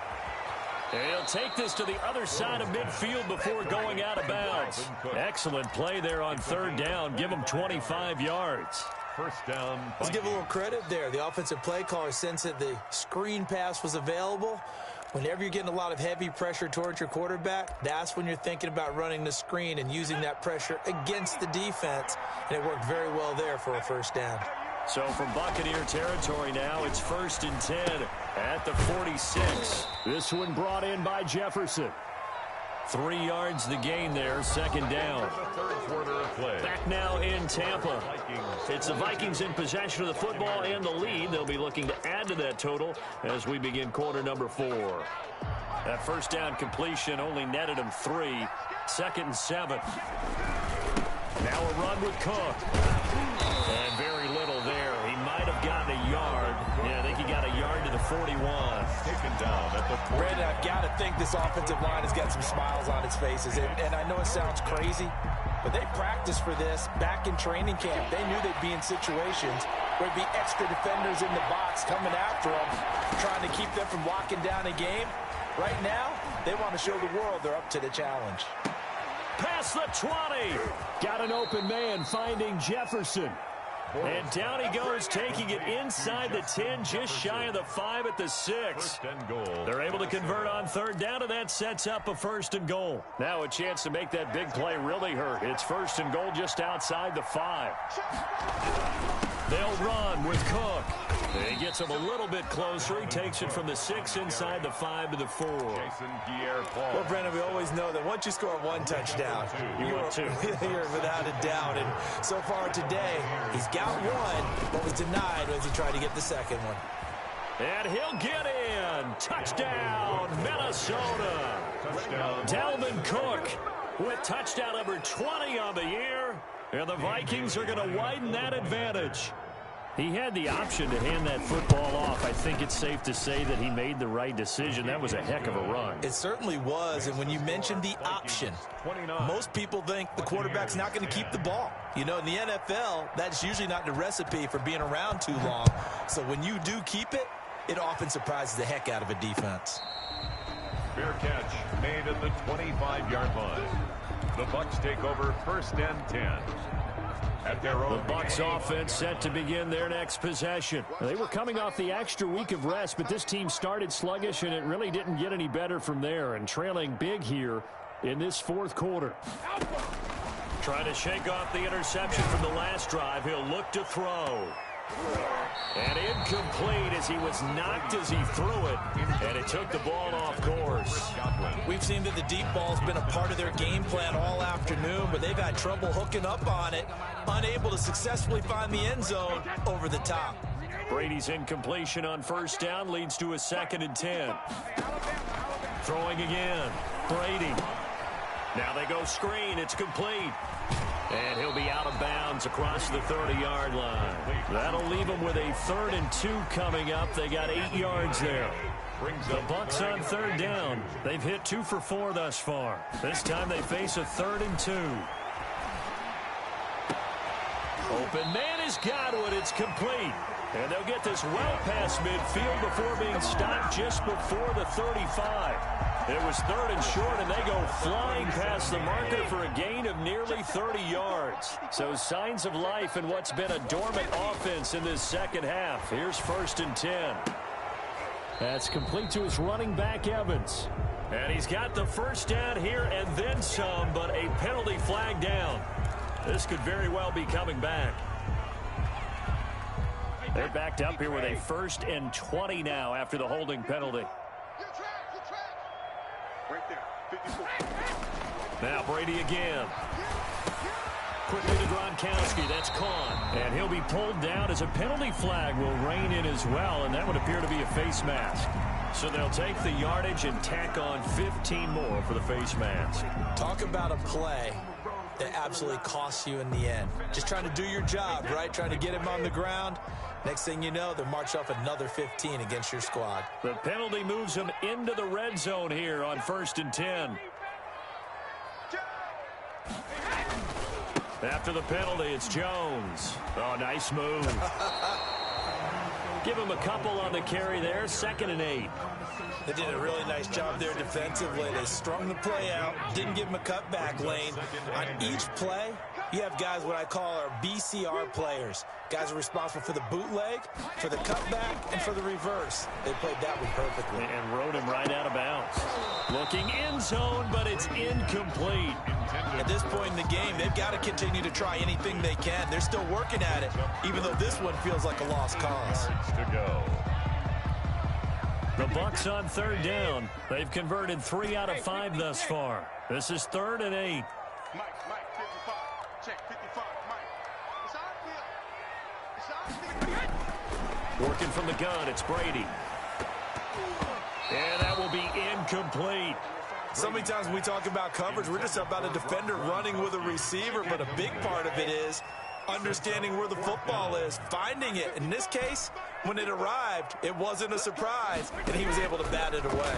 And he'll take this to the other side of midfield before going out of bounds. Excellent play there on third down. Give him 25 yards. First down. Let's give a little credit there. The offensive play caller sensed that the screen pass was available. Whenever you're getting a lot of heavy pressure towards your quarterback, that's when you're thinking about running the screen and using that pressure against the defense. And it worked very well there for a first down. So from Buccaneer territory now, it's 1st and 10 at the 46. This one brought in by Jefferson. 3 yards the gain there, second down. Back now in Tampa. It's the Vikings in possession of the football and the lead. They'll be looking to add to that total as we begin quarter number 4. That first down completion only netted him 3. 2nd and 7. Now a run with Cook. And very little there. He might have gotten a yard. Yeah, I think he got a yard to the 41. Taken down at the 40. Brandon, I've got to think this offensive line has got some smiles on its faces. And I know it sounds crazy, but they practiced for this back in training camp. They knew they'd be in situations where there'd be extra defenders in the box coming after them, trying to keep them from locking down a game. Right now, they want to show the world they're up to the challenge. Past the 20. Got an open man finding Jefferson. And down he goes, taking it inside the 10, just shy of the 5 at the 6. They're able to convert on third down, and that sets up a 1st and goal. Now a chance to make that big play really hurt. It's 1st and goal just outside the 5. They'll run with Cook. He gets him a little bit closer. He takes it from the 6 inside the 5 to the 4. Well, Brandon, we always know that once you score one touchdown, you want two. You're without a doubt. And so far today, he's got one, but was denied as he tried to get the second one. And he'll get in. Touchdown, Minnesota. Dalvin Cook with touchdown number 20 on the year. And the Vikings are going to widen that advantage. He had the option to hand that football off. I think it's safe to say that he made the right decision. That was a heck of a run. It certainly was. And when you mentioned the option, most people think the quarterback's not going to keep the ball. You know, in the NFL, that's usually not the recipe for being around too long. So when you do keep it, it often surprises the heck out of a defense. Fair catch made at the 25-yard line. The Bucs take over 1st and 10. At their own the Bucs offense set to begin their next possession. They were coming off the extra week of rest, but this team started sluggish, and it really didn't get any better from there, and trailing big here in this 4th quarter. Trying to shake off the interception from the last drive. He'll look to throw. And incomplete as he was knocked as he threw it, and it took the ball off course. We've seen that the deep ball's been a part of their game plan all afternoon, but they've had trouble hooking up on it, unable to successfully find the end zone over the top. Brady's incompletion on first down leads to a 2nd and 10. Throwing again. Brady. Now they go screen. It's complete. And he'll be out of bounds across the 30-yard line. That'll leave them with a 3rd and 2 coming up. They got 8 yards there. The Bucs on 3rd down. They've hit 2 for 4 thus far. This time they face a 3rd and 2. Open man is Godwin. It's complete. And they'll get this well past midfield before being stopped just before the 35. It was 3rd and short, and they go flying past the marker for a gain of nearly 30 yards. So signs of life in what's been a dormant offense in this second half. Here's 1st and 10. That's complete to his running back, Evans. And he's got the first down here and then some, but a penalty flag down. This could very well be coming back. They're backed up here with a 1st and 20 now after the holding penalty. Right there, 54. Now Brady again. Quickly to Gronkowski. That's caught. And he'll be pulled down as a penalty flag will rein in as well, and that would appear to be a face mask. So they'll take the yardage and tack on 15 more for the face mask. Talk about a play that absolutely costs you in the end. Just trying to do your job, right? Trying to get him on the ground. Next thing you know, they'll march off another 15 against your squad. The penalty moves them into the red zone here on 1st and 10. After the penalty, it's Jones. Oh, nice move. Give him a couple on the carry there. 2nd and 8. They did a really nice job there defensively. They strung the play out, didn't give him a cutback lane. On each play, you have guys what I call our BCR players. Guys are responsible for the bootleg, for the cutback, and for the reverse. They played that one perfectly. And rode him right out of bounds. Looking end zone, but it's incomplete. At this point in the game, they've got to continue to try anything they can. They're still working at it, even though this one feels like a lost cause. To go. The Bucs on 3rd down. They've converted 3 out of 5 thus far. This is 3rd and 8. Mike, 55. Check, 55, Mike. It's on field. Working from the gun, it's Brady. And that will be incomplete. So many times when we talk about coverage, we're just about a defender running with a receiver, but a big part of it is understanding where the football is, finding it. In this case, when it arrived, it wasn't a surprise, and he was able to bat it away.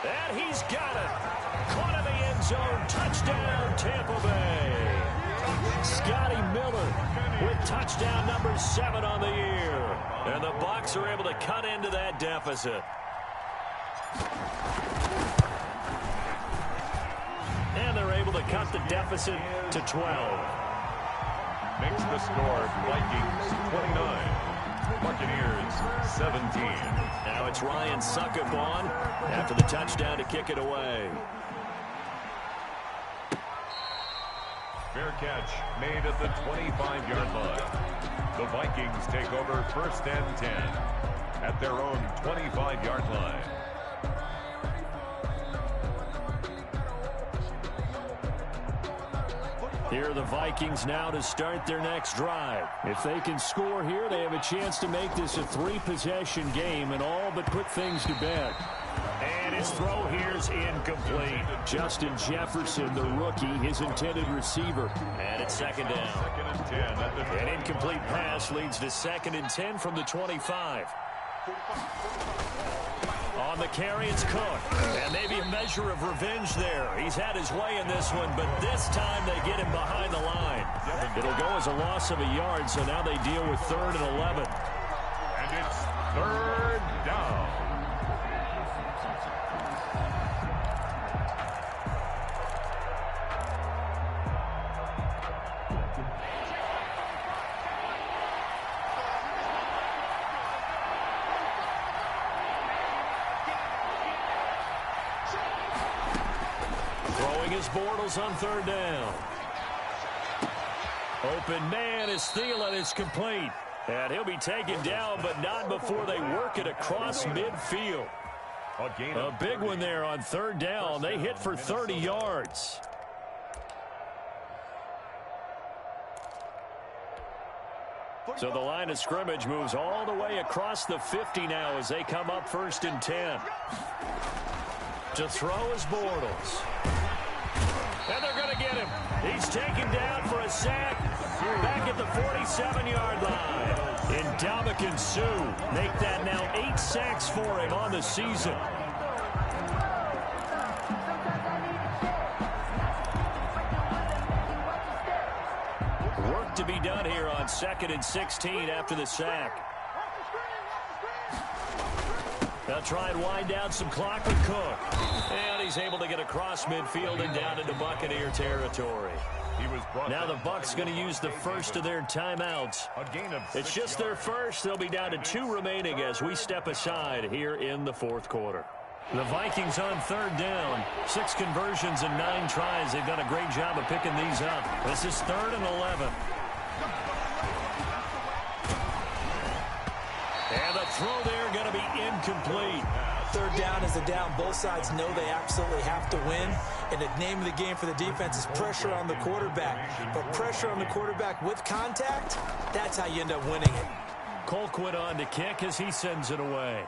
And he's got it. Caught in the end zone. Touchdown, Tampa Bay. Scotty Miller with touchdown number 7 on the year. And the Bucs are able to cut into that deficit. And they're able to cut the deficit to 12. Makes the score Vikings 29. Buccaneers 17. Now it's Ryan Suckup on after the touchdown to kick it away. Fair catch made at the 25-yard line. The Vikings take over 1st and 10 at their own 25-yard line. Here are the Vikings now to start their next drive. If they can score here, they have a chance to make this a 3-possession game and all but put things to bed. And his throw here's incomplete. Justin Jefferson, the rookie, his intended receiver. And it's 2nd down. 2nd and 10 at the An incomplete pass leads to 2nd and 10 from the 25. On the carry, it's Cook. And maybe a measure of revenge there. He's had his way in this one, but this time they get him behind the line. It'll go as a loss of a yard, so now they deal with 3rd and 11. And it's 3rd down. Throwing his Bortles on 3rd down. Open man is Thielen. It's complete. And he'll be taken down, but not before they work it across midfield. A big one there on 3rd down. They hit for 30 yards. So the line of scrimmage moves all the way across the 50 now as they come up 1st and 10. To throw is Bortles. And they're going to get him. He's taken down for a sack back at the 47-yard line. And Ndamukong Suh make that now 8 sacks for him on the season. Work to be done here on 2nd and 16 after the sack. They'll try and wind down some clock with Cook. And he's able to get across midfield and down into Buccaneer territory. Now the Bucs going to use the first of their timeouts. It's just their first. They'll be down to 2 remaining as we step aside here in the 4th quarter. The Vikings on 3rd down. 6 conversions and 9 tries. They've done a great job of picking these up. This is 3rd and 11. And the throw there going to be incomplete. 3rd down is a down. Both sides know they absolutely have to win. And the name of the game for the defense is pressure on the quarterback. But pressure on the quarterback with contact, that's how you end up winning it. Colquitt on to kick as he sends it away.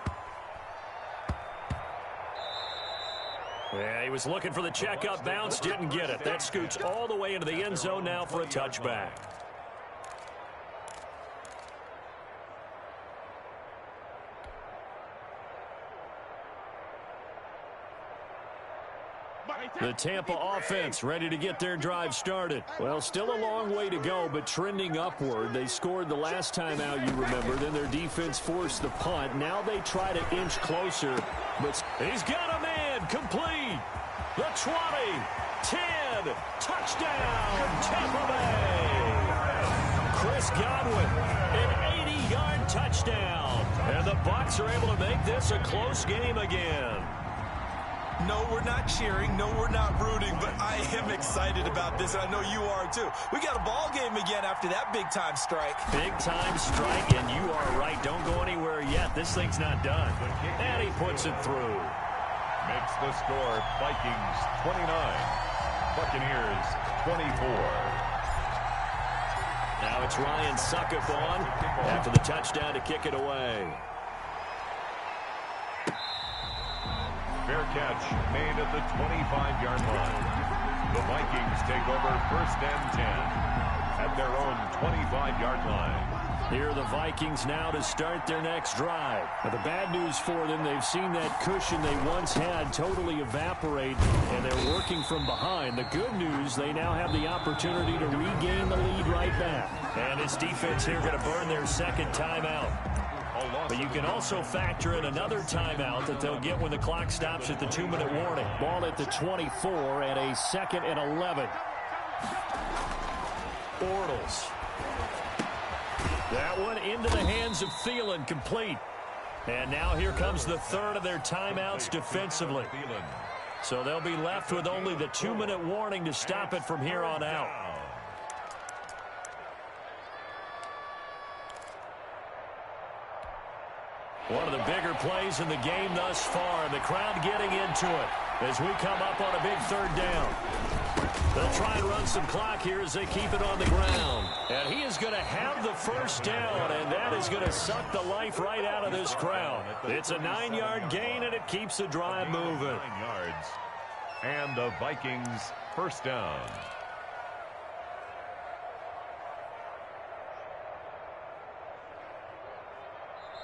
Yeah, he was looking for the checkup bounce, didn't get it. That scoots all the way into the end zone now for a touchback. The Tampa offense ready to get their drive started. Well, still a long way to go, but trending upward. They scored the last time out, you remember. Then their defense forced the punt. Now they try to inch closer. But he's got a man complete. The 20, 10, touchdown, Tampa Bay. Chris Godwin, an 80-yard touchdown. And the Bucs are able to make this a close game again. No, we're not cheering. No, we're not rooting, but I am excited about this, and I know you are too. We got a ball game again after that big-time strike. Big-time strike, and you are right. Don't go anywhere yet. This thing's not done. And he puts it through. Makes the score Vikings 29, Buccaneers 24. Now it's Ryan Suckup on after the touchdown to kick it away. Fair catch made at the 25-yard line. The Vikings take over 1st and 10 at their own 25-yard line. Here are the Vikings now to start their next drive. But the bad news for them, they've seen that cushion they once had totally evaporate, and they're working from behind. The good news, they now have the opportunity to regain the lead right back. And this defense here going to burn their 2nd timeout. But you can also factor in another timeout that they'll get when the clock stops at the 2-minute warning. Ball at the 24 and a 2nd and 11. Bortles. That one into the hands of Thielen, complete. And now here comes the 3rd of their timeouts defensively. So they'll be left with only the 2-minute warning to stop it from here on out. One of the bigger plays in the game thus far, and the crowd getting into it as we come up on a big 3rd down. They'll try and run some clock here as they keep it on the ground. And he is going to have the 1st down, and that is going to suck the life right out of this crowd. It's a 9-yard gain, and it keeps the drive moving. 9 yards. And the Vikings 1st down.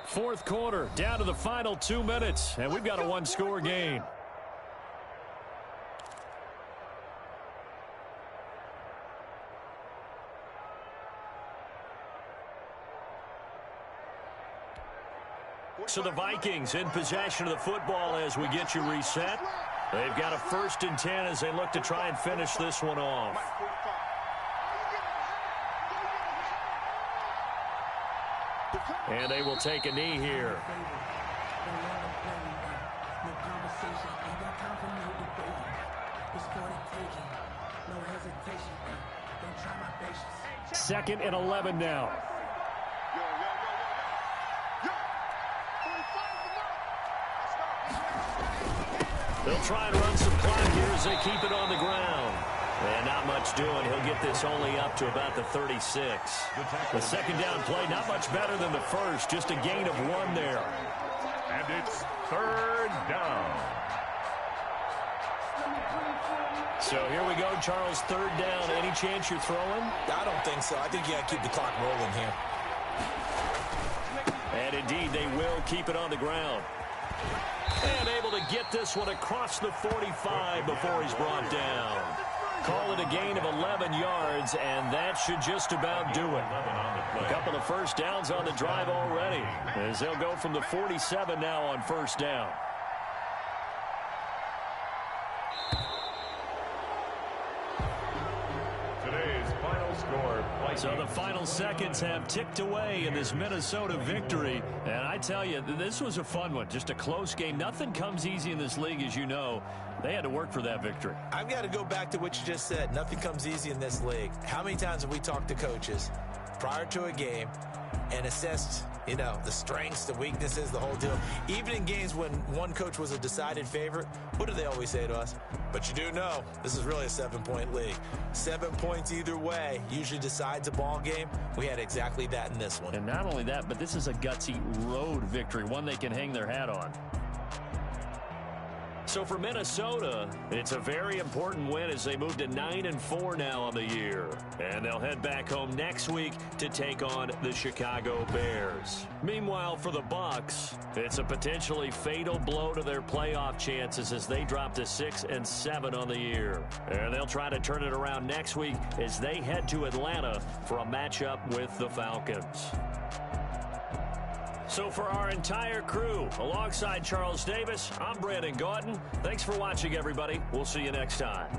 Fourth quarter, down to the final 2 minutes, and we've got a 1-score game. So the Vikings in possession of the football as we get you reset. They've got a 1st and 10 as they look to try and finish this one off. And they will take a knee here. Second and 11 now. They'll try and run some clock here as they keep it on the ground. And not much doing. He'll get this only up to about the 36. The second down play, not much better than the first. Just a gain of 1 there. And it's third down. So here we go, Charles, third down. Any chance you're throwing? I don't think so. I think you got to keep the clock rolling here. And indeed, they will keep it on the ground. And able to get this one across the 45 before he's brought down. Call it a gain of 11 yards, and that should just about do it. A couple of first downs on the drive already, as they'll go from the 47 now on first down. Today's final score. So the final seconds have ticked away in this Minnesota victory. And I tell you, this was a fun one. Just a close game. Nothing comes easy in this league, as you know. They had to work for that victory. I've got to go back to what you just said. Nothing comes easy in this league. How many times have we talked to coaches prior to a game and assessed, you know, the strengths, the weaknesses, the whole deal? Even in games when one coach was a decided favorite, what do they always say to us? But you do know this is really a 7-point league. 7 points either way usually decides a ball game. We had exactly that in this one. And not only that, but this is a gutsy road victory, one they can hang their hat on. So for Minnesota, it's a very important win as they move to 9-4 now on the year. And they'll head back home next week to take on the Chicago Bears. Meanwhile, for the Bucs, it's a potentially fatal blow to their playoff chances as they drop to 6-7 on the year. And they'll try to turn it around next week as they head to Atlanta for a matchup with the Falcons. So for our entire crew, alongside Charles Davis, I'm Brandon Gaudin. Thanks for watching, everybody. We'll see you next time.